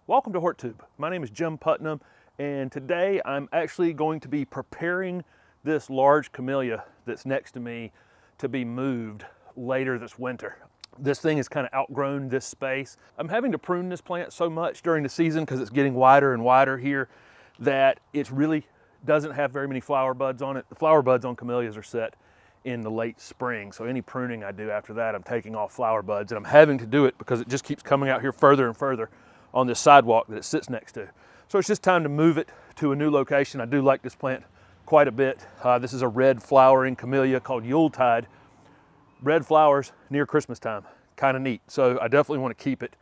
Welcome to HortTube. My name is Jim Putnam, and today I'm actually going to be preparing this large camellia that's next to me to be moved later this winter. This thing has kind of outgrown this space. I'm having to prune this plant so much during the season because it's getting wider and wider here that it really doesn't have very many flower buds on it. The flower buds on camellias are set in the late spring, so any pruning I do after that, I'm taking off flower buds, and I'm having to do it because it just keeps coming out here further and further on this sidewalk that it sits next to. So it's just time to move it to a new location. I do like this plant quite a bit. This is a red flowering camellia called Yuletide. Red flowers near Christmas time, kind of neat. So I definitely want to keep it.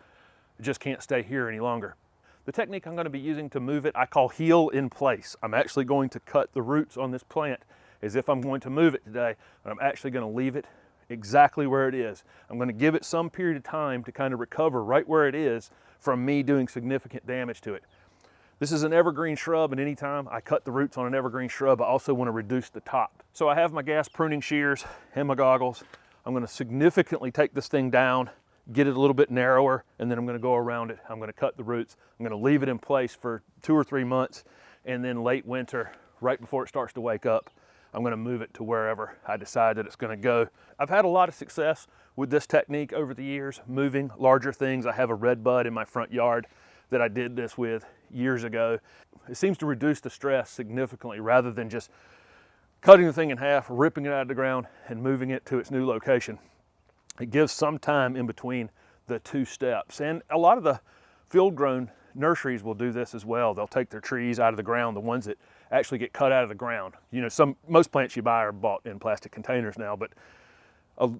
It just can't stay here any longer. The technique I'm going to be using to move it, I call heel in place. I'm actually going to cut the roots on this plant as if I'm going to move it today, but I'm actually going to leave it exactly where it is. I'm going to give it some period of time to kind of recover right where it is from me doing significant damage to it. This is an evergreen shrub, and anytime I cut the roots on an evergreen shrub, I also want to reduce the top. So I have my gas pruning shears and my goggles. I'm going to significantly take this thing down, get it a little bit narrower, and then I'm going to go around it. I'm going to cut the roots. I'm going to leave it in place for 2 or 3 months, and then late winter, right before it starts to wake up, I'm going to move it to wherever I decide that it's going to go. I've had a lot of success with this technique over the years, moving larger things. I have a red bud in my front yard that I did this with years ago. It seems to reduce the stress significantly rather than just cutting the thing in half, ripping it out of the ground, and moving it to its new location. It gives some time in between the 2 steps. And a lot of the field-grown nurseries will do this as well. They'll take their trees out of the ground, the ones that actually get cut out of the ground. You know, most plants you buy are bought in plastic containers now, but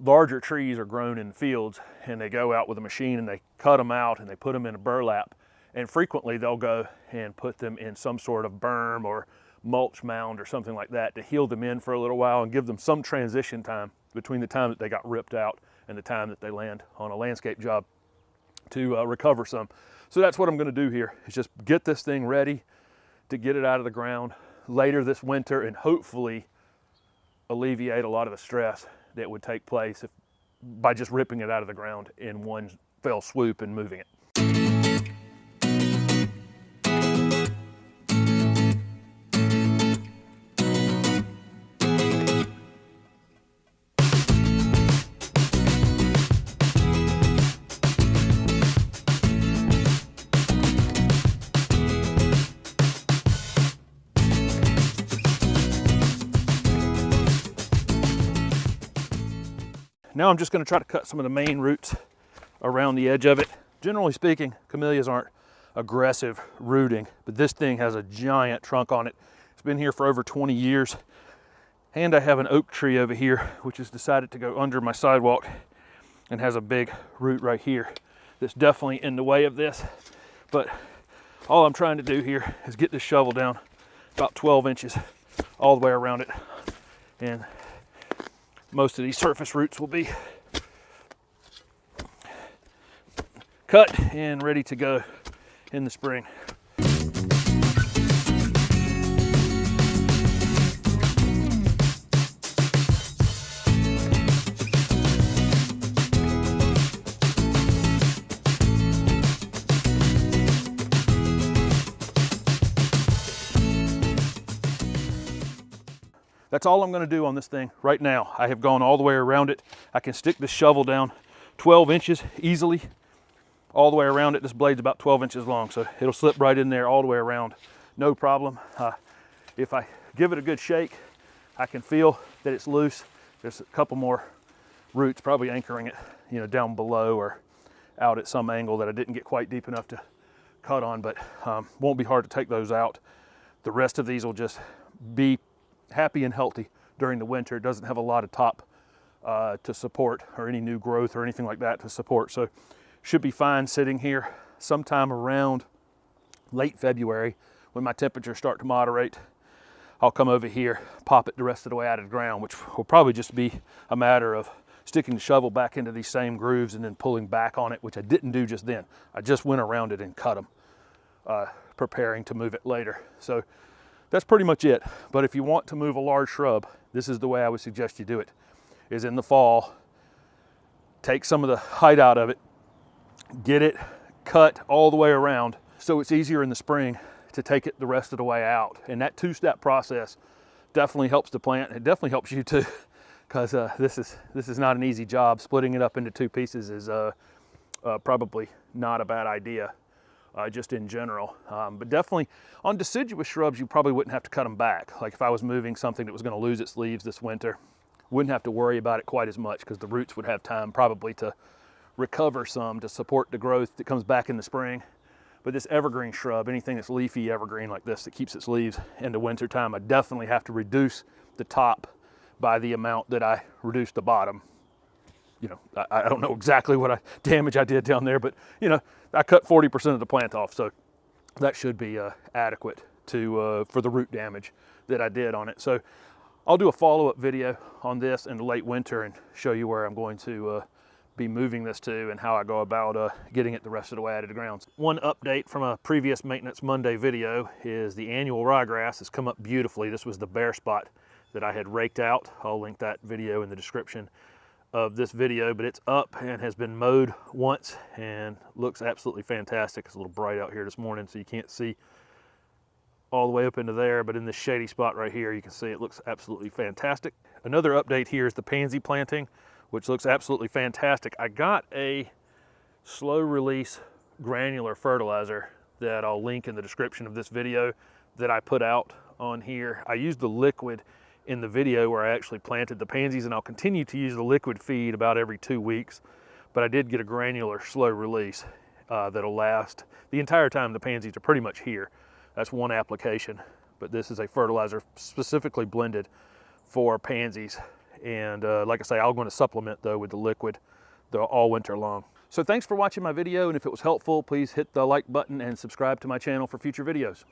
larger trees are grown in fields, and they go out with a machine and they cut them out and they put them in a burlap. And frequently they'll go and put them in some sort of berm or mulch mound or something like that to heal them in for a little while and give them some transition time between the time that they got ripped out and the time that they land on a landscape job to recover some. So that's what I'm going to do here, is just get this thing ready to get it out of the ground later this winter and hopefully alleviate a lot of the stress that would take place by just ripping it out of the ground in one fell swoop and moving it. Now I'm just going to try to cut some of the main roots around the edge of it. Generally speaking, camellias aren't aggressive rooting, but this thing has a giant trunk on it. It's been here for over 20 years. And I have an oak tree over here, which has decided to go under my sidewalk and has a big root right here that's definitely in the way of this. But all I'm trying to do here is get this shovel down about 12 inches all the way around it. And most of these surface roots will be cut and ready to go in the spring. That's all I'm going to do on this thing right now. I have gone all the way around it. I can stick this shovel down 12 inches easily all the way around it. This blade's about 12 inches long, so it'll slip right in there all the way around, no problem. If I give it a good shake, I can feel that it's loose. There's a couple more roots probably anchoring it, you know, down below or out at some angle that I didn't get quite deep enough to cut on, but won't be hard to take those out. The rest of these will just be happy and healthy during the winter. It doesn't have a lot of top to support or any new growth or anything like that to support. So should be fine sitting here. Sometime around late February when my temperatures start to moderate, I'll come over here, pop it the rest of the way out of the ground, which will probably just be a matter of sticking the shovel back into these same grooves and then pulling back on it, which I didn't do just then. I just went around it and cut them, preparing to move it later. So that's pretty much it. But if you want to move a large shrub, this is the way I would suggest you do it, is in the fall, take some of the height out of it, get it cut all the way around, so it's easier in the spring to take it the rest of the way out. And that two-step process definitely helps the plant. It definitely helps you too, because this is not an easy job. Splitting it up into two pieces is probably not a bad idea, just in general. But definitely on deciduous shrubs, you probably wouldn't have to cut them back. Like if I was moving something that was going to lose its leaves this winter, wouldn't have to worry about it quite as much, because the roots would have time probably to recover some to support the growth that comes back in the spring. But this evergreen shrub, anything that's leafy evergreen like this that keeps its leaves in the winter time, I definitely have to reduce the top by the amount that I reduce the bottom. You know, I don't know exactly what damage I did down there, but you know, I cut 40% of the plant off, so that should be adequate to for the root damage that I did on it. So I'll do a follow-up video on this in the late winter and show you where I'm going to be moving this to and how I go about getting it the rest of the way out of the ground. One update from a previous Maintenance Monday video is the annual ryegrass has come up beautifully. This was the bare spot that I had raked out. I'll link that video in the description of this video, but it's up and has been mowed once and looks absolutely fantastic. It's a little bright out here this morning, so you can't see all the way up into there, but in this shady spot right here, you can see it looks absolutely fantastic. Another update here is the pansy planting, which looks absolutely fantastic. I got a slow release granular fertilizer that I'll link in the description of this video that I put out on here. I used the liquid in the video where I actually planted the pansies, and I'll continue to use the liquid feed about every 2 weeks, but I did get a granular slow release that'll last the entire time the pansies are pretty much here. That's one application, but this is a fertilizer specifically blended for pansies. And like I say, I'm going to supplement though with the liquid all winter long. So thanks for watching my video, and if it was helpful, please hit the like button and subscribe to my channel for future videos.